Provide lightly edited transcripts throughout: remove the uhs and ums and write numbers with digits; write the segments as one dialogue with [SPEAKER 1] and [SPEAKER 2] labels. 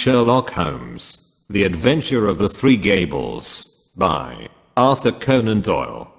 [SPEAKER 1] Sherlock Holmes. The Adventure of the Three Gables. By Arthur Conan Doyle.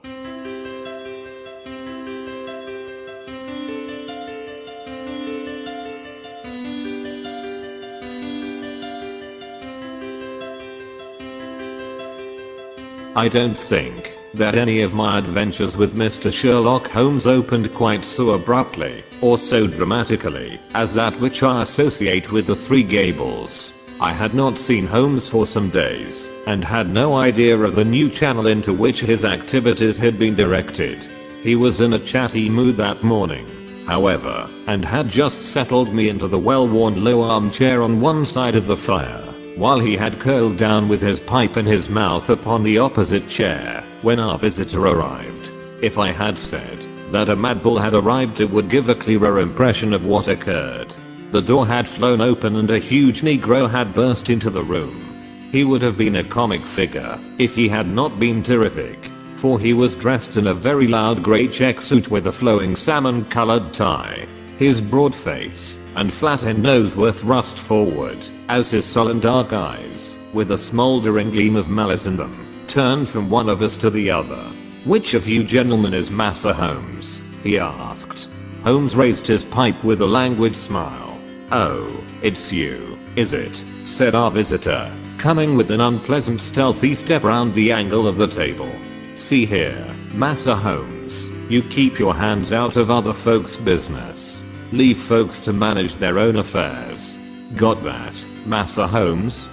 [SPEAKER 1] I don't think that any of my adventures with Mr. Sherlock Holmes opened quite so abruptly, or so dramatically, as that which I associate with the Three Gables. I had not seen Holmes for some days, and had no idea of the new channel into which his activities had been directed. He was in a chatty mood that morning, however, and had just settled me into the well-worn low armchair on one side of the fire, while he had curled down with his pipe in his mouth upon the opposite chair, when our visitor arrived. If I had said that a mad bull had arrived, it would give a clearer impression of what occurred. The door had flown open and a huge Negro had burst into the room. He would have been a comic figure if he had not been terrific, for he was dressed in a very loud grey check suit with a flowing salmon-colored tie. His broad face and flat-end nose were thrust forward, as his sullen dark eyes, with a smouldering gleam of malice in them, turned from one of us to the other. "Which of you gentlemen is Massa Holmes?" he asked. Holmes raised his pipe with a languid smile. "Oh, it's you, is it?" said our visitor, coming with an unpleasant stealthy step round the angle of the table. "See here, Massa Holmes, you keep your hands out of other folks' business. Leave folks to manage their own affairs. Got that, Massa Holmes?"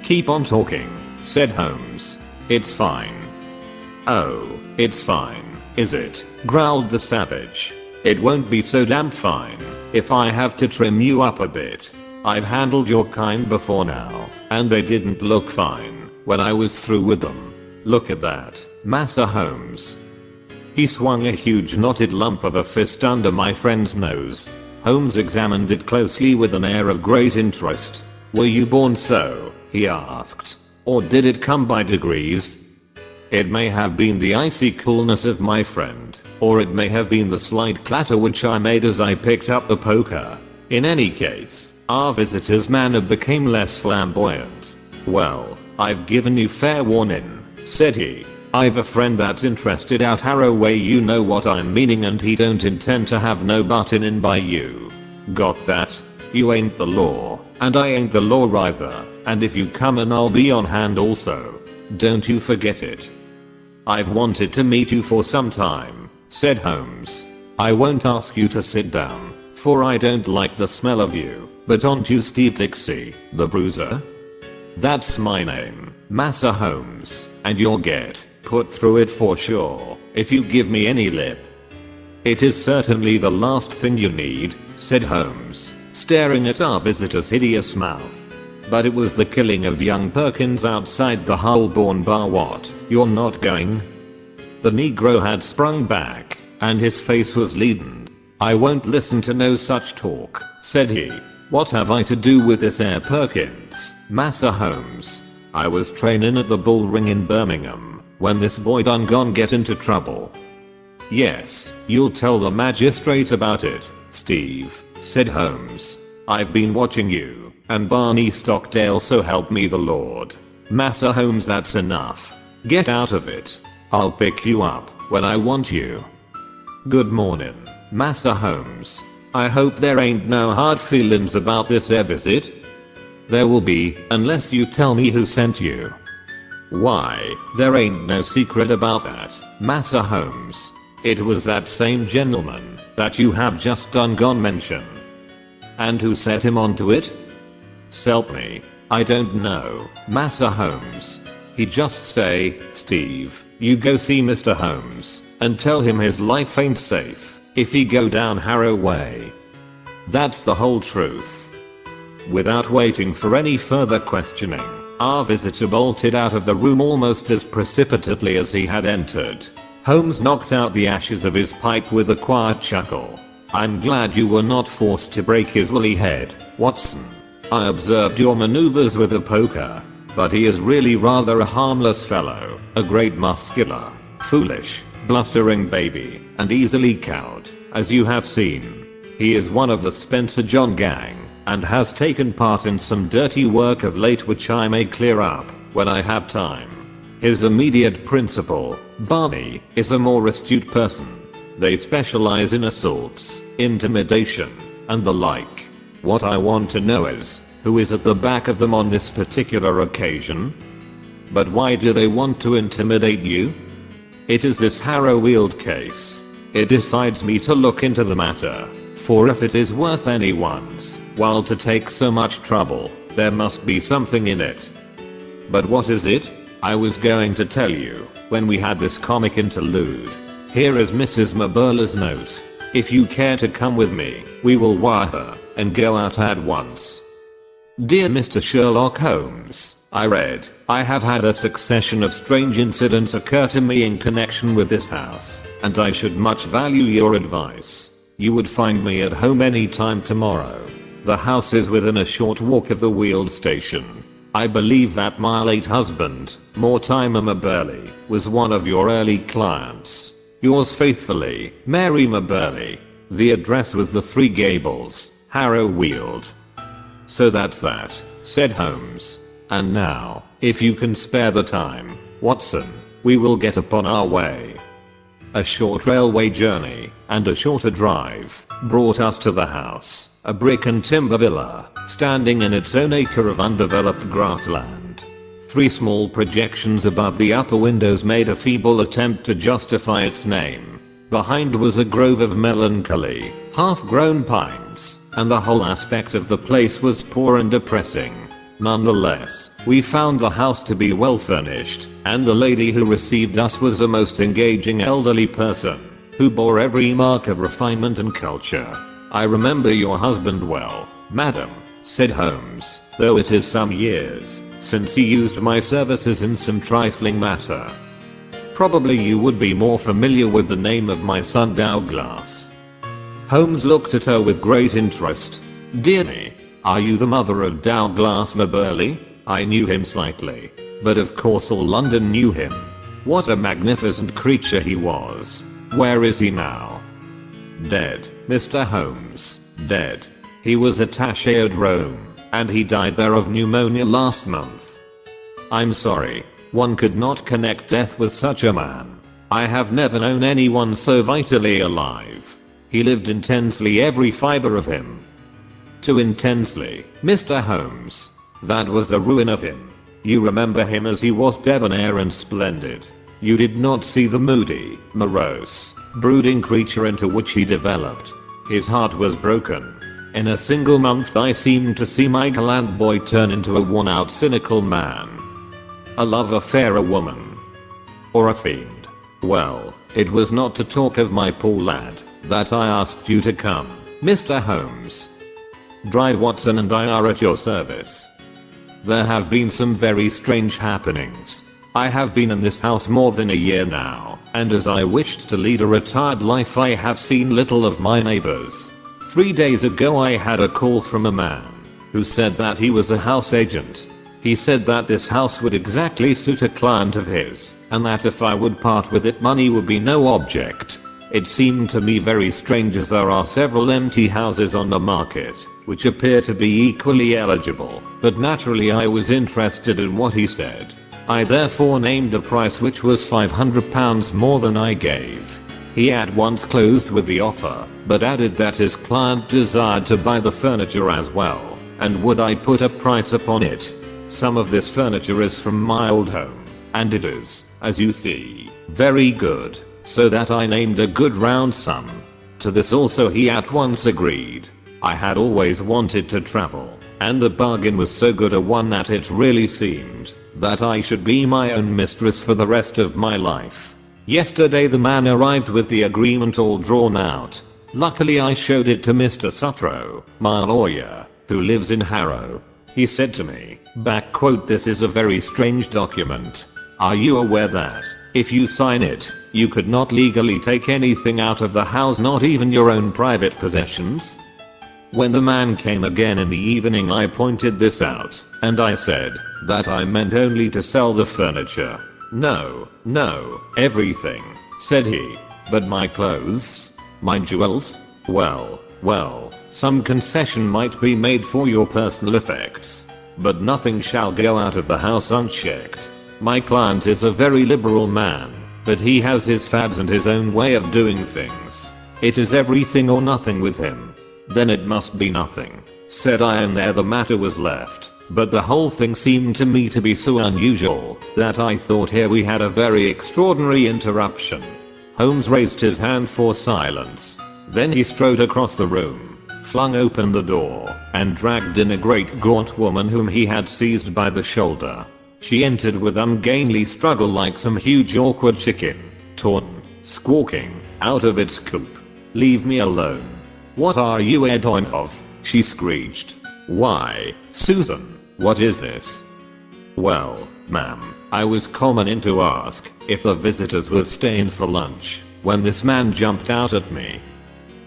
[SPEAKER 1] "Keep on talking," said Holmes. "It's fine." "Oh, it's fine, is it?" growled the savage. "It won't be so damn fine if I have to trim you up a bit. I've handled your kind before now, and they didn't look fine when I was through with them. Look at that, Massa Holmes." He swung a huge knotted lump of a fist under my friend's nose. Holmes examined it closely with an air of great interest. "Were you born so?" he asked. "Or did it come by degrees?" It may have been the icy coolness of my friend, or it may have been the slight clatter which I made as I picked up the poker. In any case, our visitor's manner became less flamboyant. "Well, I've given you fair warning," said he. "I've a friend that's interested out Harrow way, you know what I'm meaning, and he don't intend to have no buttin' in by you. Got that? You ain't the law, and I ain't the law either, and if you come in I'll be on hand also. Don't you forget it." "I've wanted to meet you for some time," said Holmes. "I won't ask you to sit down, for I don't like the smell of you, but aren't you Steve Dixie, the bruiser?" "That's my name, Massa Holmes, and you'll get put through it for sure if you give me any lip." "It is certainly the last thing you need," said Holmes, staring at our visitor's hideous mouth. "But it was the killing of young Perkins outside the Holborn bar. What, you're not going?" The Negro had sprung back, and his face was leaden. "I won't listen to no such talk," said he. "What have I to do with this Air Perkins, Massa Holmes? I was trainin' at the Bull Ring in Birmingham when this boy done gone get into trouble." "Yes, you'll tell the magistrate about it, Steve," said Holmes. "I've been watching you and Barney Stockdale, so help me the Lord. Massa Holmes, that's enough. Get out of it. I'll pick you up when I want you." "Good morning, Massa Holmes. I hope there ain't no hard feelings about this visit." "There will be, unless you tell me who sent you." "Why, there ain't no secret about that, Massa Holmes. It was that same gentleman that you have just done gone mention." "And who set him onto it?" "S'elp me, I don't know, Massa Holmes. He just say, 'Steve, you go see Mr. Holmes and tell him his life ain't safe if he go down Harrow way.' That's the whole truth." Without waiting for any further questioning, our visitor bolted out of the room almost as precipitately as he had entered. Holmes knocked out the ashes of his pipe with a quiet chuckle. "I'm glad you were not forced to break his woolly head, Watson. I observed your maneuvers with the poker, but he is really rather a harmless fellow, a great muscular, foolish, blustering baby, and easily cowed, as you have seen. He is one of the Spencer John gang, and has taken part in some dirty work of late which I may clear up when I have time. His immediate principal, Barney, is a more astute person. They specialize in assaults, intimidation, and the like. What I want to know is, who is at the back of them on this particular occasion? But why do they want to intimidate you? It is this Harrow-Weald case. It decides me to look into the matter, for if it is worth anyone's while to take so much trouble, there must be something in it. But what is it? I was going to tell you when we had this comic interlude. Here is Mrs. Maberla's note. If you care to come with me, we will wire her and go out at once. Dear Mr. Sherlock Holmes, I read, I have had a succession of strange incidents occur to me in connection with this house, and I should much value your advice. You would find me at home any time tomorrow. The house is within a short walk of the Weald station. I believe that my late husband, Mortimer Maberly, was one of your early clients. Yours faithfully, Mary Maberly. The address was the 3 Gables, Harrow-Weald. So that's that, said Holmes. And now, if you can spare the time, Watson, we will get upon our way. A short railway journey, and a shorter drive, brought us to the house, a brick and timber villa, standing in its own acre of undeveloped grassland. 3 small projections above the upper windows made a feeble attempt to justify its name. Behind was a grove of melancholy, half-grown pines, and the whole aspect of the place was poor and depressing. Nonetheless, we found the house to be well furnished, and the lady who received us was a most engaging elderly person, who bore every mark of refinement and culture. I remember your husband well, madam, said Holmes, though it is some years since he used my services in some trifling matter. Probably you would be more familiar with the name of my son Douglas. Holmes looked at her with great interest. Dear me, are you the mother of Douglas Maberly? I knew him slightly, but of course all London knew him. What a magnificent creature he was. Where is he now? Dead, Mr. Holmes, dead. He was attaché at Rome, and he died there of pneumonia last month. I'm sorry, one could not connect death with such a man. I have never known anyone so vitally alive. He lived intensely, every fiber of him. Too intensely, Mr. Holmes. That was the ruin of him. You remember him as he was debonair and splendid. You did not see the moody, morose, brooding creature into which he developed. His heart was broken. In a single month I seemed to see my gallant boy turn into a worn-out, cynical man. A love affair, a woman. Or a fiend. Well, it was not to talk of my poor lad that I asked you to come, Mr. Holmes. Dry Watson and I are at your service. There have been some very strange happenings. I have been in this house more than a year now, and as I wished to lead a retired life I have seen little of my neighbors. 3 days ago I had a call from a man who said that he was a house agent. He said that this house would exactly suit a client of his, and that if I would part with it money would be no object. It seemed to me very strange, as there are several empty houses on the market which appear to be equally eligible, but naturally I was interested in what he said. I therefore named a price which was £500 more than I gave. He at once closed with the offer, but added that his client desired to buy the furniture as well, and would I put a price upon it. Some of this furniture is from my old home, and it is, as you see, very good, so that I named a good round sum. To this also he at once agreed. I had always wanted to travel, and the bargain was so good a one that it really seemed that I should be my own mistress for the rest of my life. Yesterday the man arrived with the agreement all drawn out. Luckily I showed it to Mr. Sutro, my lawyer, who lives in Harrow. He said to me, "This is a very strange document. Are you aware that, if you sign it, you could not legally take anything out of the house, not even your own private possessions?" When the man came again in the evening I pointed this out, and I said that I meant only to sell the furniture. "No, everything," said he. "But my clothes? My jewels? Well, Well, some concession might be made for your personal effects. But nothing shall go out of the house unchecked. My client is a very liberal man, but he has his fads and his own way of doing things. It is everything or nothing with him. Then it must be nothing, said I, and there the matter was left. But the whole thing seemed to me to be so unusual that I thought here we had a very extraordinary interruption. Holmes raised his hand for silence. Then he strode across the room, flung open the door, and dragged in a great gaunt woman whom he had seized by the shoulder. She entered with ungainly struggle like some huge awkward chicken, torn, squawking, out of its coop. "Leave me alone. What are you a doing of?" she screeched. "Why, Susan, what is this?" "Well, ma'am, I was coming in to ask if the visitors were staying for lunch when this man jumped out at me.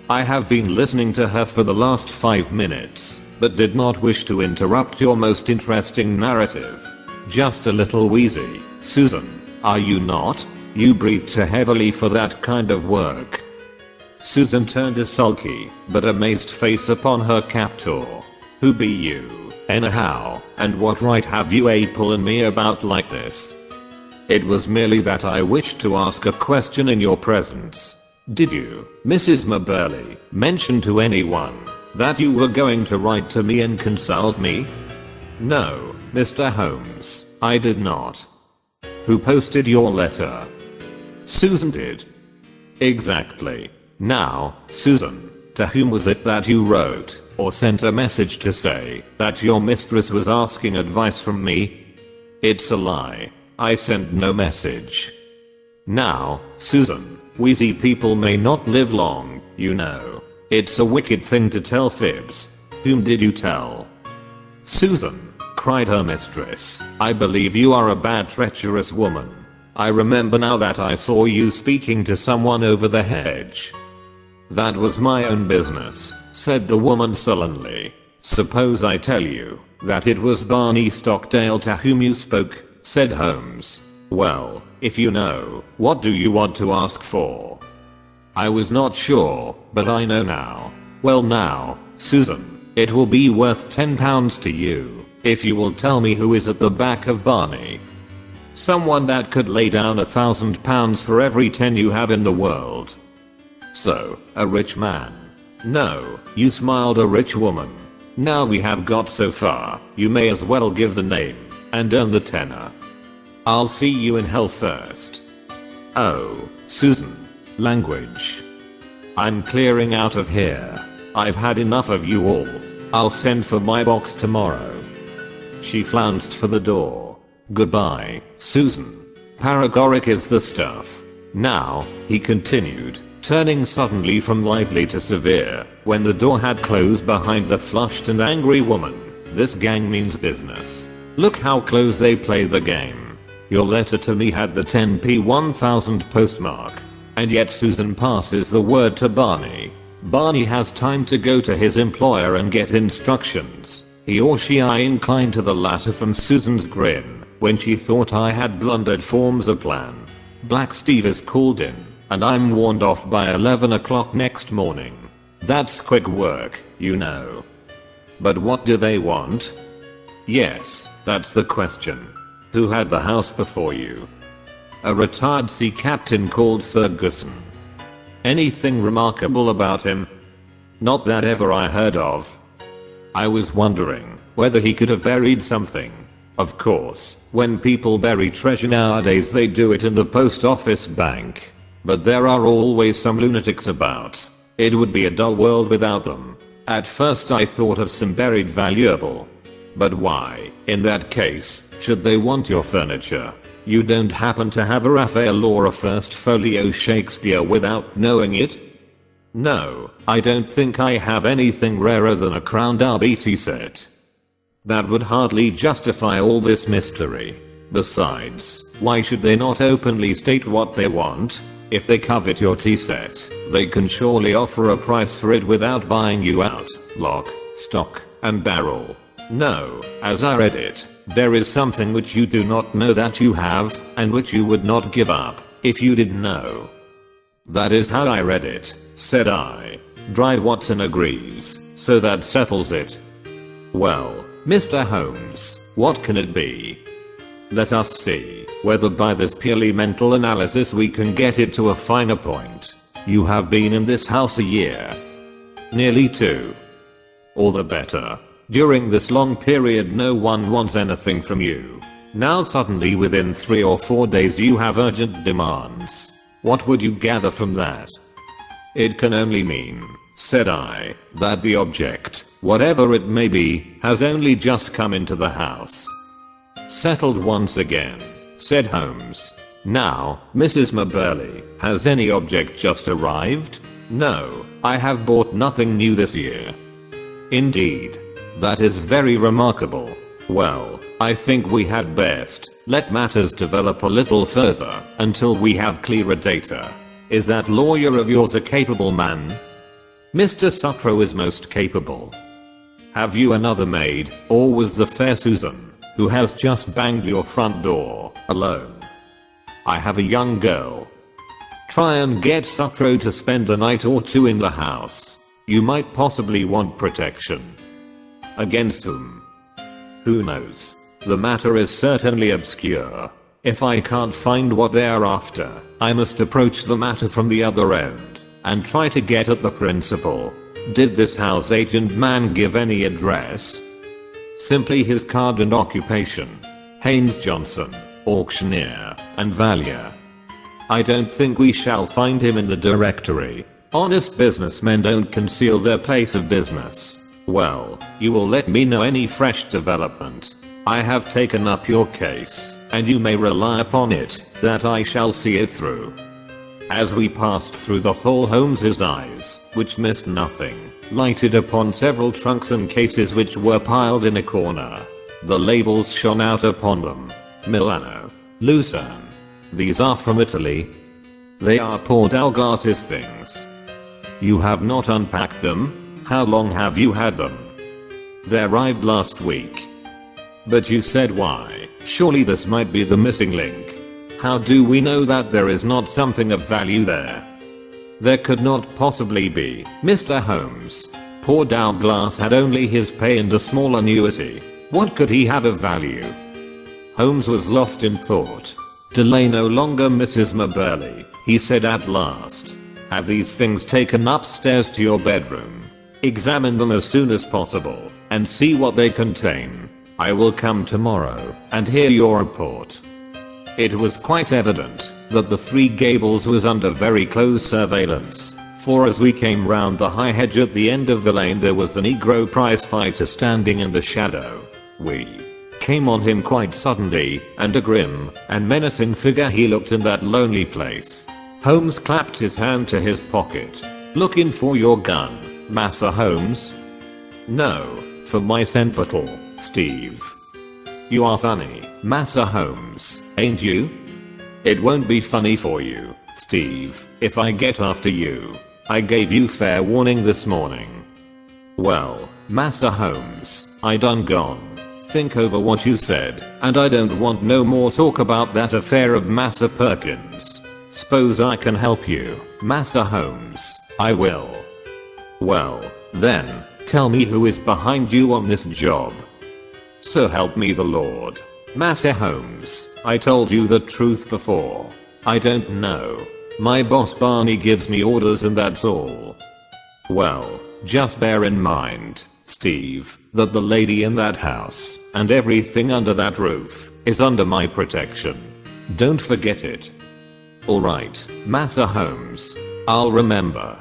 [SPEAKER 1] I have been listening to her for the last 5 minutes, but did not wish to interrupt your most interesting narrative. Just a little wheezy, Susan, are you not? You breathe too heavily for that kind of work." Susan turned a sulky but amazed face upon her captor. "Who be you, anyhow, and what right have you a pulling me about like this?" "It was merely that I wished to ask a question in your presence. Did you, Mrs. Maberly, mention to anyone that you were going to write to me and consult me?" "No, Mr. Holmes, I did not." "Who posted your letter?" "Susan did." "Exactly. Now, Susan, to whom was it that you wrote or sent a message to say that your mistress was asking advice from me?" "It's a lie. I sent no message." "Now, Susan, wheezy people may not live long, you know. It's a wicked thing to tell fibs. Whom did you tell?" "Susan," cried her mistress, "I believe you are a bad, treacherous woman. I remember now that I saw you speaking to someone over the hedge." "That was my own business," said the woman sullenly. "Suppose I tell you that it was Barney Stockdale to whom you spoke," said Holmes. "Well, if you know, what do you want to ask for?" "I was not sure, but I know now." "Well now, Susan, it will be worth £10 to you if you will tell me who is at the back of Barney." "Someone that could lay down £1,000 for every 10 you have in the world." "So, a rich man?" "No, you smiled, a rich woman. Now we have got so far, you may as well give the name and earn the tenner." "I'll see you in hell first." "Oh, Susan. Language. I'm clearing out of here. I've had enough of you all. I'll send for my box tomorrow." She flounced for the door. "Goodbye, Susan. Paregoric is the stuff. Now," he continued, turning suddenly from lively to severe, when the door had closed behind the flushed and angry woman, "this gang means business. Look how close they play the game. Your letter to me had the 10p 1000 postmark. And yet Susan passes the word to Barney. Barney has time to go to his employer and get instructions. He or she." I inclined to the latter from Susan's grin, when she thought I had blundered, "forms a plan. Black Steve is called in, and I'm warned off by 11 o'clock next morning. That's quick work, you know." "But what do they want?" "Yes, that's the question. Who had the house before you?" "A retired sea captain called Ferguson." "Anything remarkable about him?" "Not that ever I heard of." "I was wondering whether he could have buried something. Of course, when people bury treasure nowadays they do it in the post office bank. But there are always some lunatics about. It would be a dull world without them. At first I thought of some buried valuable. But why, in that case, should they want your furniture? You don't happen to have a Raphael or a First Folio Shakespeare without knowing it?" "No, I don't think I have anything rarer than a Crown Derby tea set." "That would hardly justify all this mystery. Besides, why should they not openly state what they want? If they covet your tea set, they can surely offer a price for it without buying you out, lock, stock, and barrel. No, as I read it, there is something which you do not know that you have, and which you would not give up if you did know." "That is how I read it," said I. Dry Watson agrees, so that settles it. Well, Mr. Holmes, what can it be? Let us see whether by this purely mental analysis we can get it to a finer point. You have been in this house a year. Nearly 2. All the better. During this long period no one wants anything from you. Now suddenly within 3 or 4 days you have urgent demands. What would you gather from that? It can only mean, said I, that the object, whatever it may be, has only just come into the house. Settled once again, said Holmes. Now, Mrs. Maberly, has any object just arrived? No, I have bought nothing new this year. Indeed. That is very remarkable. Well, I think we had best let matters develop a little further until we have clearer data. Is that lawyer of yours a capable man? Mr. Sutro is most capable. Have you another maid, or was the fair Susan, who has just banged your front door, alone? I have a young girl. Try and get Sutro to spend a night or 2 in the house. You might possibly want protection. Against whom? Who knows? The matter is certainly obscure. If I can't find what they're after, I must approach the matter from the other end and try to get at the principle. Did this house agent man give any address? Simply his card and occupation. Haynes Johnson, auctioneer, and valuer. I don't think we shall find him in the directory. Honest businessmen don't conceal their place of business. Well, you will let me know any fresh development. I have taken up your case, and you may rely upon it that I shall see it through. As we passed through the hall, Holmes's eyes, which missed nothing, lighted upon several trunks and cases which were piled in a corner. The labels shone out upon them. Milano. Lucerne. These are from Italy. They are poor Dalgas's things. You have not unpacked them? How long have you had them? They arrived last week. But you said why? Surely this might be the missing link. How do we know that there is not something of value there? There could not possibly be, Mr. Holmes. Poor Douglas had only his pay and a small annuity. What could he have of value? Holmes was lost in thought. Delay no longer, Mrs. Maberly, he said at last. Have these things taken upstairs to your bedroom. Examine them as soon as possible, and see what they contain. I will come tomorrow, and hear your report. It was quite evident that the Three Gables was under very close surveillance, for as we came round the high hedge at the end of the lane there was the Negro prize fighter standing in the shadow. We came on him quite suddenly, and a grim and menacing figure he looked in that lonely place. Holmes clapped his hand to his pocket. Looking for your gun, Massa Holmes? No, for my senpetl, Steve. You are funny, Massa Holmes, ain't you? It won't be funny for you, Steve, if I get after you. I gave you fair warning this morning. Well, Massa Holmes, I done gone. Think over what you said, and I don't want no more talk about that affair of Massa Perkins. Suppose I can help you, Massa Holmes. I will. Well, then, tell me who is behind you on this job. So help me the Lord. Massa Holmes, I told you the truth before. I don't know. My boss Barney gives me orders and that's all. Well, just bear in mind, Steve, that the lady in that house, and everything under that roof, is under my protection. Don't forget it. Alright, Massa Holmes. I'll remember.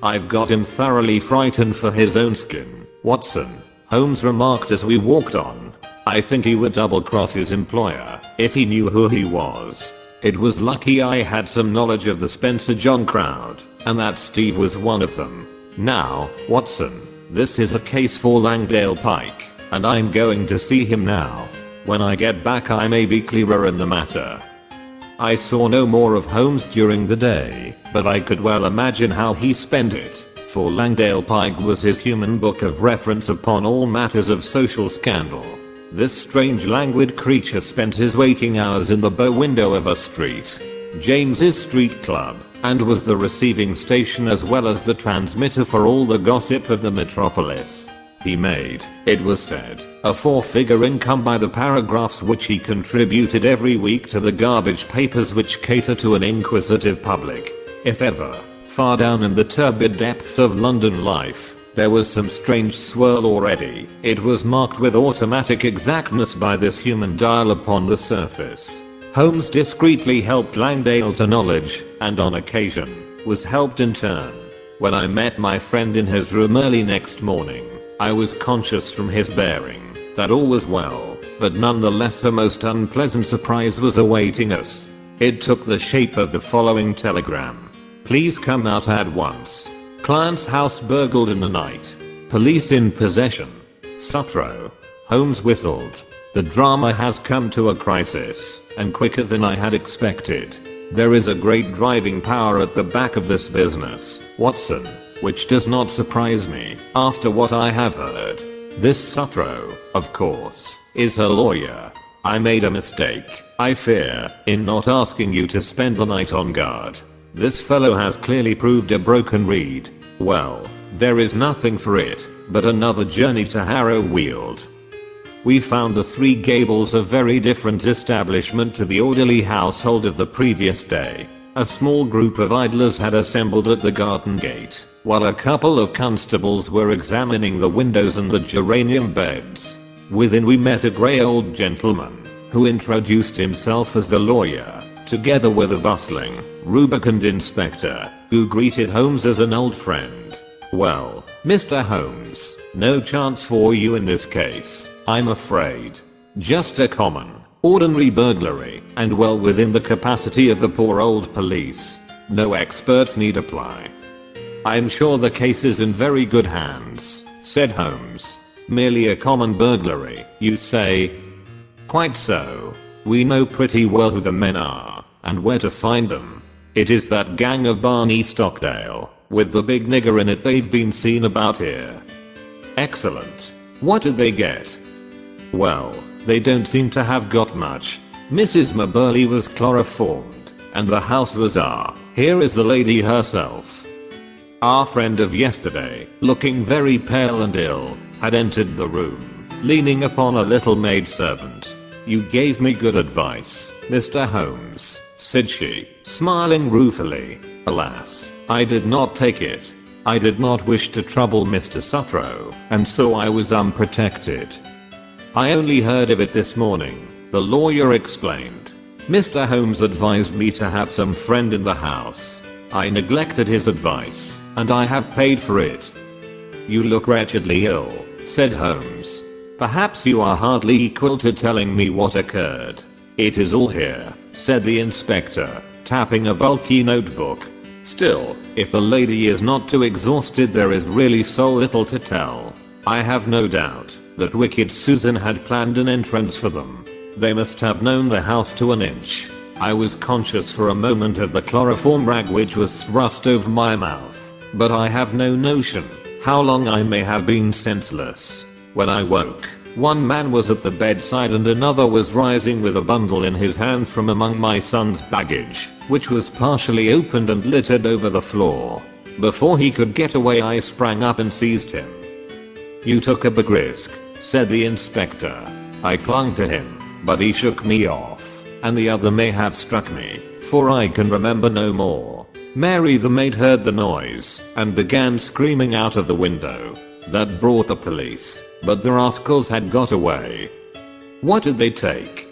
[SPEAKER 1] I've got him thoroughly frightened for his own skin, Watson, Holmes remarked as we walked on. I think he would double-cross his employer if he knew who he was. It was lucky I had some knowledge of the Spencer John crowd, and that Steve was one of them. Now, Watson, this is a case for Langdale Pike, and I'm going to see him now. When I get back I may be clearer in the matter. I saw no more of Holmes during the day, but I could well imagine how he spent it, for Langdale Pike was his human book of reference upon all matters of social scandal. This strange languid creature spent his waking hours in the bow window of a street, James's Street Club, and was the receiving station as well as the transmitter for all the gossip of the metropolis. He made, it was said, a 4-figure income by the paragraphs which he contributed every week to the garbage papers which cater to an inquisitive public. If ever, far down in the turbid depths of London life, there was some strange swirl already, it was marked with automatic exactness by this human dial upon the surface. Holmes discreetly helped Langdale to knowledge, and on occasion, was helped in turn. When I met my friend in his room early next morning, I was conscious from his bearing that all was well, but nonetheless a most unpleasant surprise was awaiting us. It took the shape of the following telegram. Please come out at once. Client's house burgled in the night. Police in possession. Sutro. Holmes whistled. The drama has come to a crisis, and quicker than I had expected. There is a great driving power at the back of this business, Watson, which does not surprise me, after what I have heard. This Sutro, of course, is her lawyer. I made a mistake, I fear, in not asking you to spend the night on guard. This fellow has clearly proved a broken reed. Well, there is nothing for it, but another journey to Harrow Weald. We found the three Gables a very different establishment to the orderly household of the previous day. A small group of idlers had assembled at the garden gate, while a couple of constables were examining the windows and the geranium beds. Within we met a grey old gentleman, who introduced himself as the lawyer, together with a bustling, rubicund inspector, who greeted Holmes as an old friend. Well, Mr. Holmes, no chance for you in this case, I'm afraid. Just a common, ordinary burglary, and well within the capacity of the poor old police. No experts need apply. I'm sure the case is in very good hands, said Holmes. Merely a common burglary, you say? Quite so. We know pretty well who the men are, and where to find them. It is that gang of Barney Stockdale, with the big nigger in it they've been seen about here. Excellent. What did they get? Well, they don't seem to have got much. Mrs. Maberly was chloroformed, and the house was here is the lady herself. Our friend of yesterday, looking very pale and ill, had entered the room, leaning upon a little maidservant. You gave me good advice, Mr. Holmes, said she, smiling ruefully. Alas, I did not take it. I did not wish to trouble Mr. Sutro, and so I was unprotected. I only heard of it this morning, the lawyer explained. Mr. Holmes advised me to have some friend in the house. I neglected his advice, and I have paid for it. You look wretchedly ill, said Holmes. Perhaps you are hardly equal to telling me what occurred. It is all here, said the inspector, tapping a bulky notebook. Still, if the lady is not too exhausted, there is really so little to tell. I have no doubt that wicked Susan had planned an entrance for them. They must have known the house to an inch. I was conscious for a moment of the chloroform rag which was thrust over my mouth, but I have no notion how long I may have been senseless. When I woke, one man was at the bedside and another was rising with a bundle in his hand from among my son's baggage, which was partially opened and littered over the floor. Before he could get away, I sprang up and seized him. You took a big risk, said the inspector. I clung to him, but he shook me off, and the other may have struck me, for I can remember no more. Mary the maid heard the noise, and began screaming out of the window. That brought the police, but the rascals had got away. What did they take?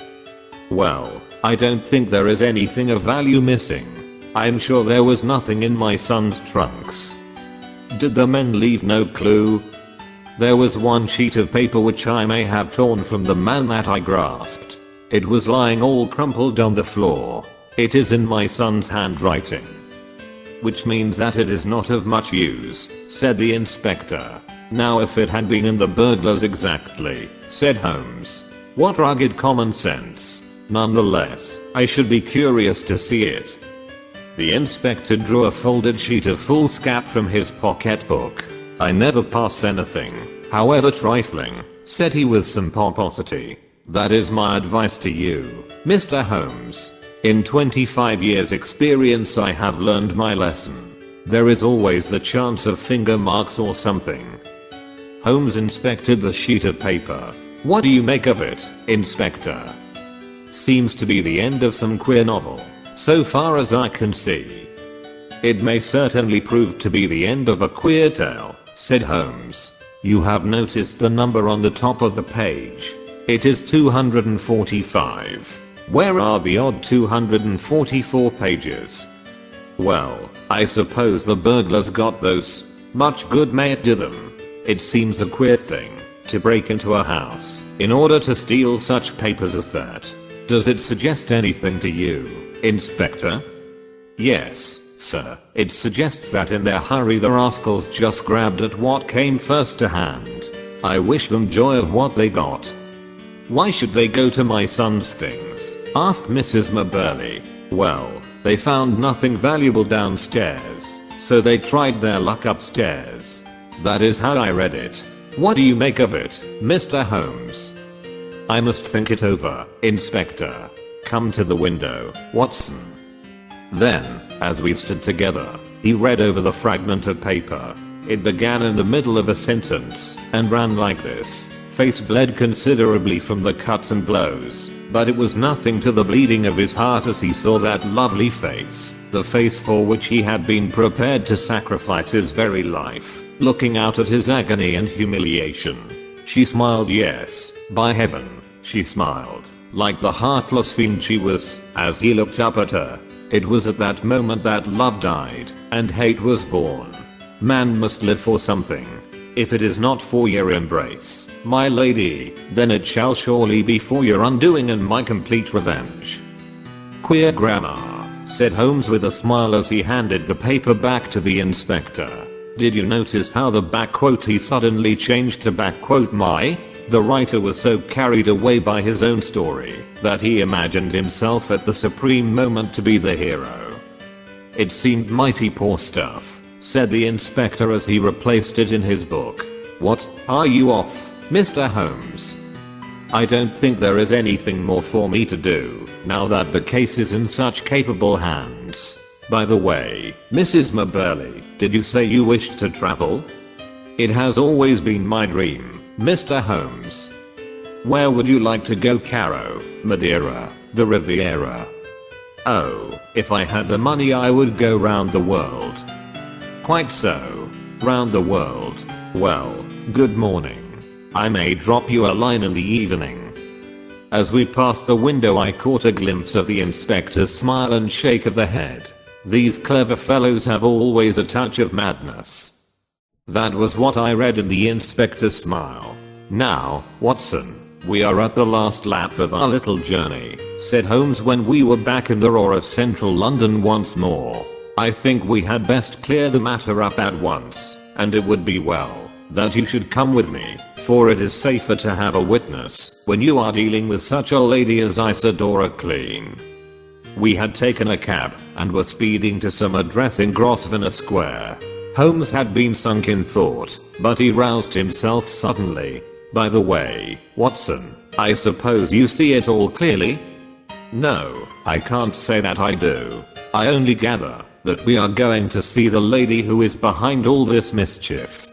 [SPEAKER 1] Well, I don't think there is anything of value missing. I'm sure there was nothing in my son's trunks. Did the men leave no clue? There was one sheet of paper which I may have torn from the man that I grasped. It was lying all crumpled on the floor. It is in my son's handwriting. Which means that it is not of much use, said the inspector. Now if it had been in the burglar's exactly, said Holmes. What rugged common sense. Nonetheless, I should be curious to see it. The inspector drew a folded sheet of foolscap from his pocketbook. I never pass anything, however trifling, said he with some pomposity. That is my advice to you, Mr. Holmes. In 25 years experience I have learned my lesson. There is always the chance of finger marks or something. Holmes inspected the sheet of paper. What do you make of it, Inspector? Seems to be the end of some queer novel, so far as I can see. It may certainly prove to be the end of a queer tale, said Holmes. You have noticed the number on the top of the page. It is 245. Where are the odd 244 pages? Well, I suppose the burglars got those. Much good may it do them. It seems a queer thing to break into a house in order to steal such papers as that. Does it suggest anything to you, Inspector? Yes, sir. It suggests that in their hurry the rascals just grabbed at what came first to hand. I wish them joy of what they got. Why should they go to my son's things? Asked Mrs. Maberly. Well, they found nothing valuable downstairs, so they tried their luck upstairs. That is how I read it. What do you make of it, Mr. Holmes? I must think it over, Inspector. Come to the window, Watson. Then, as we stood together, he read over the fragment of paper. It began in the middle of a sentence, and ran like this. Face bled considerably from the cuts and blows, but it was nothing to the bleeding of his heart as he saw that lovely face, the face for which he had been prepared to sacrifice his very life, looking out at his agony and humiliation. She smiled, yes, by heaven, she smiled, like the heartless fiend she was, as he looked up at her. It was at that moment that love died, and hate was born. Man must live for something. If it is not for your embrace, my lady, then it shall surely be for your undoing and my complete revenge. Queer grammar, said Holmes with a smile as he handed the paper back to the inspector. Did you notice how the backquote he suddenly changed to backquote my? The writer was so carried away by his own story that he imagined himself at the supreme moment to be the hero. It seemed mighty poor stuff, said the inspector as he replaced it in his book. What, are you off, Mr. Holmes? I don't think there is anything more for me to do, now that the case is in such capable hands. By the way, Mrs. Maberly, did you say you wished to travel? It has always been my dream, Mr. Holmes. Where would you like to go, Caro? Madeira, the Riviera? Oh, if I had the money I would go round the world. Quite so. Round the world. Well, good morning. I may drop you a line in the evening. As we passed the window I caught a glimpse of the inspector's smile and shake of the head. These clever fellows have always a touch of madness. That was what I read in the inspector's smile. Now, Watson, we are at the last lap of our little journey, said Holmes when we were back in the roar of central London once more. I think we had best clear the matter up at once, and it would be well that you should come with me, for it is safer to have a witness when you are dealing with such a lady as Isadora Clean. We had taken a cab and were speeding to some address in Grosvenor Square. Holmes had been sunk in thought, but he roused himself suddenly. By the way, Watson, I suppose you see it all clearly? No, I can't say that I do. I only gather that we are going to see the lady who is behind all this mischief.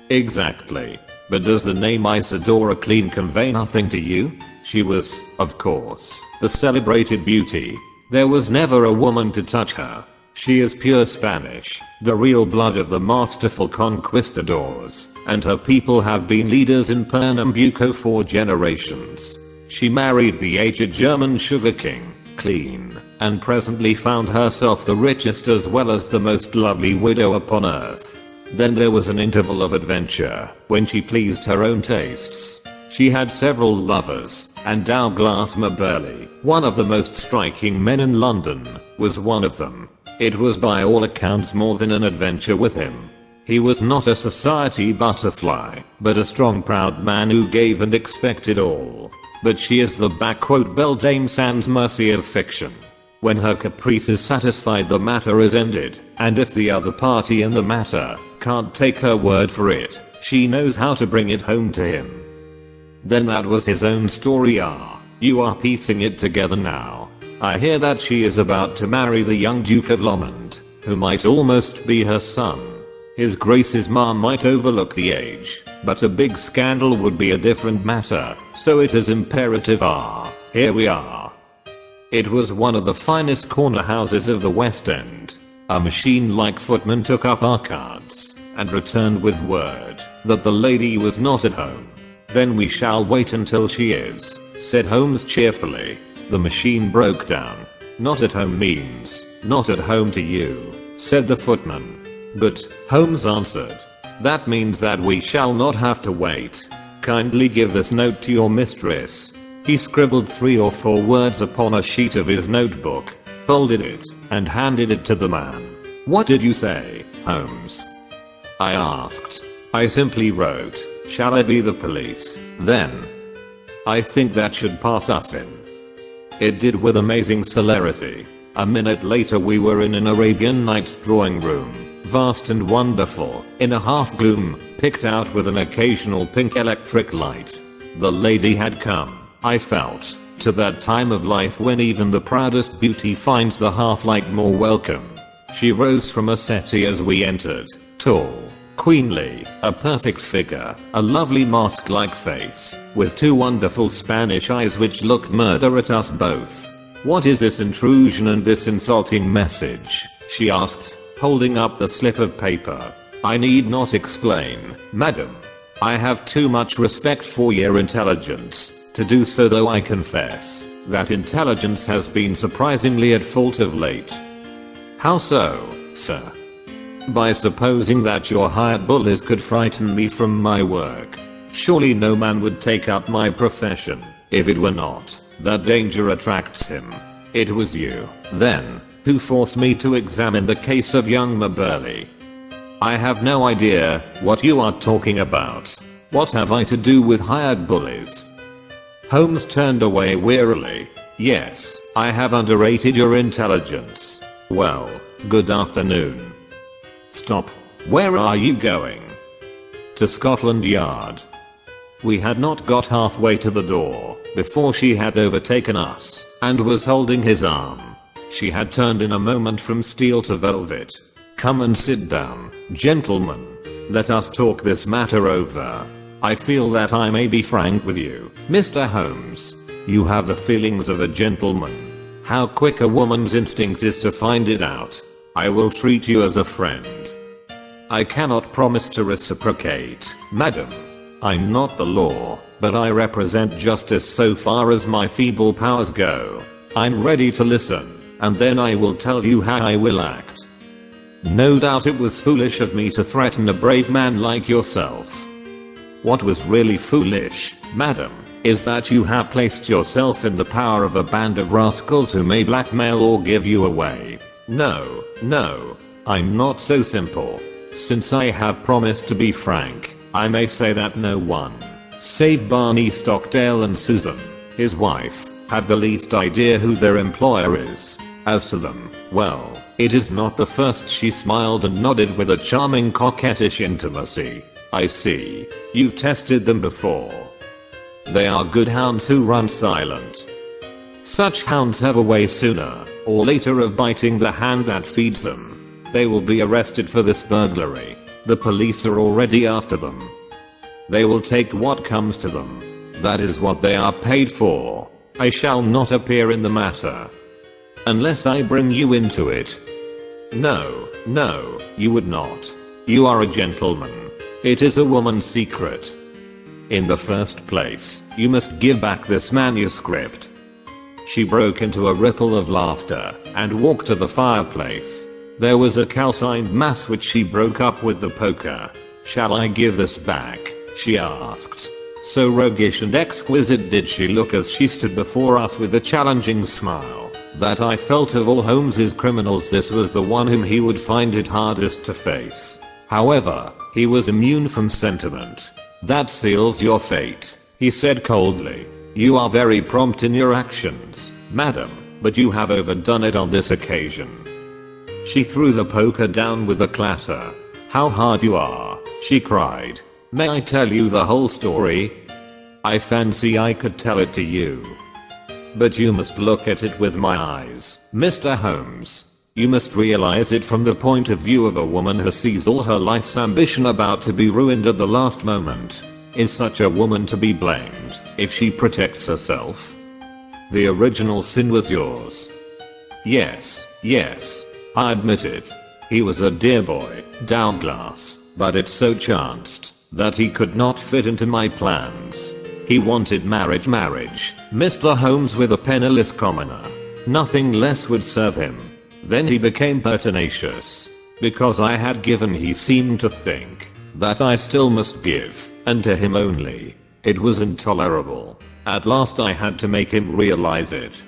[SPEAKER 1] Exactly. But does the name Isadora Clean convey nothing to you? She was, of course, the celebrated beauty. There was never a woman to touch her. She is pure Spanish, the real blood of the masterful conquistadors, and her people have been leaders in Pernambuco for generations. She married the aged German sugar king, Clean, and presently found herself the richest as well as the most lovely widow upon earth. Then there was an interval of adventure, when she pleased her own tastes. She had several lovers, and Douglas Maberly, one of the most striking men in London, was one of them. It was by all accounts more than an adventure with him. He was not a society butterfly, but a strong proud man who gave and expected all. But she is the Beldame Sans Mercy of fiction. When her caprice is satisfied the matter is ended, and if the other party in the matter can't take her word for it, she knows how to bring it home to him. Then that was his own story. You are piecing it together now. I hear that she is about to marry the young Duke of Lomond, who might almost be her son. His Grace's mom might overlook the age, but a big scandal would be a different matter, so it is imperative here we are. It was one of the finest corner houses of the West End. A machine-like footman took up our cards, and returned with word that the lady was not at home. Then we shall wait until she is, said Holmes cheerfully. The machine broke down. Not at home means, not at home to you, said the footman. But, Holmes answered, that means that we shall not have to wait. Kindly give this note to your mistress. He scribbled 3 or 4 words upon a sheet of his notebook, folded it, and handed it to the man. What did you say, Holmes? I asked. I simply wrote, shall I be the police, then? I think that should pass us in. It did with amazing celerity. A minute later we were in an Arabian Nights drawing room, vast and wonderful, in a half gloom, picked out with an occasional pink electric light. The lady had come, I felt, to that time of life when even the proudest beauty finds the half-light more welcome. She rose from a settee as we entered, tall, queenly, a perfect figure, a lovely mask-like face, with 2 wonderful Spanish eyes which looked murder at us both. What is this intrusion and this insulting message? She asked, holding up the slip of paper. I need not explain, madam. I have too much respect for your intelligence to do so, though I confess that intelligence has been surprisingly at fault of late. How so, sir? By supposing that your hired bullies could frighten me from my work. Surely no man would take up my profession if it were not that danger attracts him. It was you, then, who forced me to examine the case of young Maberly. I have no idea what you are talking about. What have I to do with hired bullies? Holmes turned away wearily. Yes, I have underrated your intelligence. Well, good afternoon. Stop. Where are you going? To Scotland Yard. We had not got halfway to the door before she had overtaken us and was holding his arm. She had turned in a moment from steel to velvet. Come and sit down, gentlemen. Let us talk this matter over. I feel that I may be frank with you, Mr. Holmes. You have the feelings of a gentleman. How quick a woman's instinct is to find it out. I will treat you as a friend. I cannot promise to reciprocate, madam. I'm not the law, but I represent justice so far as my feeble powers go. I'm ready to listen, and then I will tell you how I will act. No doubt it was foolish of me to threaten a brave man like yourself. What was really foolish, madam, is that you have placed yourself in the power of a band of rascals who may blackmail or give you away. No, I'm not so simple. Since I have promised to be frank, I may say that no one, save Barney Stockdale and Susan, his wife, have the least idea who their employer is. As to them, well, it is not the first. She smiled and nodded with a charming coquettish intimacy. I see. You've tested them before. They are good hounds who run silent. Such hounds have a way sooner or later of biting the hand that feeds them. They will be arrested for this burglary. The police are already after them. They will take what comes to them. That is what they are paid for. I shall not appear in the matter unless I bring you into it. No, you would not. You are a gentleman. It is a woman's secret. In the first place, you must give back this manuscript. She broke into a ripple of laughter and walked to the fireplace. There was a calcined mass which she broke up with the poker. Shall I give this back? She asked. So roguish and exquisite did she look as she stood before us with a challenging smile, that I felt of all Holmes's criminals this was the one whom he would find it hardest to face. However, he was immune from sentiment. That seals your fate, he said coldly. You are very prompt in your actions, madam, but you have overdone it on this occasion. She threw the poker down with a clatter. How hard you are, she cried. May I tell you the whole story? I fancy I could tell it to you. But you must look at it with my eyes, Mr. Holmes. You must realize it from the point of view of a woman who sees all her life's ambition about to be ruined at the last moment. Is such a woman to be blamed if she protects herself? The original sin was yours. Yes, I admit it. He was a dear boy, Douglas, but it so chanced that he could not fit into my plans. He wanted marriage, Mr. Holmes, with a penniless commoner. Nothing less would serve him. Then he became pertinacious. Because I had given, he seemed to think that I still must give, and to him only. It was intolerable. At last I had to make him realize it.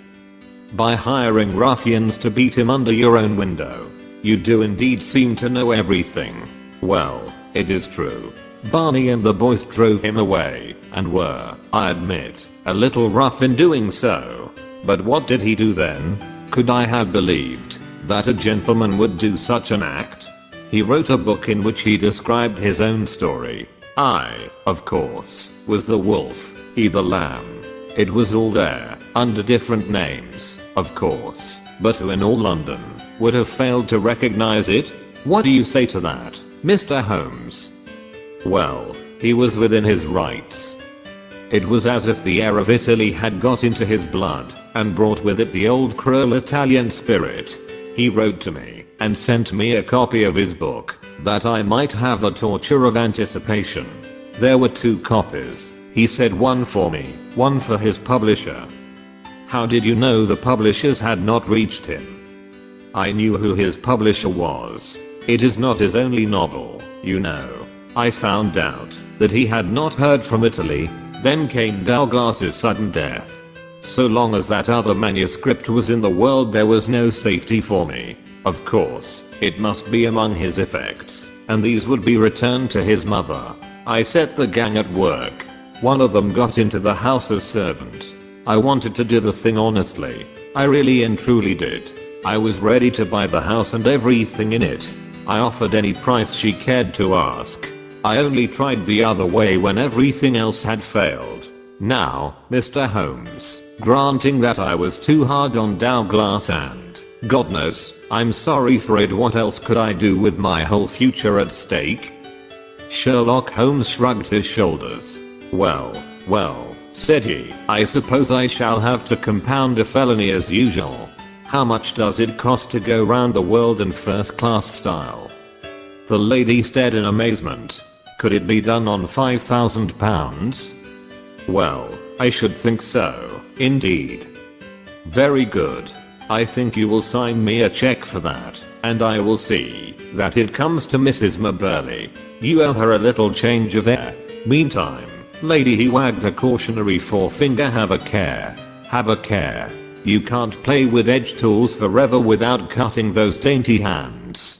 [SPEAKER 1] By hiring ruffians to beat him under your own window. You do indeed seem to know everything. Well, it is true. Barney and the boys drove him away, and were, I admit, a little rough in doing so. But what did he do then? Could I have believed that a gentleman would do such an act? He wrote a book in which he described his own story. I, of course, was the wolf, he the lamb. It was all there, under different names, of course, but who in all London would have failed to recognize it? What do you say to that, Mr. Holmes? Well, he was within his rights. It was as if the air of Italy had got into his blood, and brought with it the old cruel Italian spirit. He wrote to me, and sent me a copy of his book, that I might have the torture of anticipation. There were 2 copies. He said one for me, one for his publisher. How did you know the publishers had not reached him? I knew who his publisher was. It is not his only novel, you know. I found out that he had not heard from Italy. Then came Douglas's sudden death. So long as that other manuscript was in the world, there was no safety for me. Of course, it must be among his effects, and these would be returned to his mother. I set the gang at work. One of them got into the house as servant. I wanted to do the thing honestly. I really and truly did. I was ready to buy the house and everything in it. I offered any price she cared to ask. I only tried the other way when everything else had failed. Now, Mr. Holmes, granting that I was too hard on Douglas and, God knows, I'm sorry for it, what else could I do with my whole future at stake? Sherlock Holmes shrugged his shoulders. Well, said he, I suppose I shall have to compound a felony as usual. How much does it cost to go round the world in first class style? The lady stared in amazement. Could it be done on £5,000? Well, I should think so, indeed. Very good. I think you will sign me a check for that, and I will see that it comes to Mrs. Maberly. You owe her a little change of air. Meantime, lady, he wagged a cautionary forefinger, have a care. Have a care. You can't play with edge tools forever without cutting those dainty hands.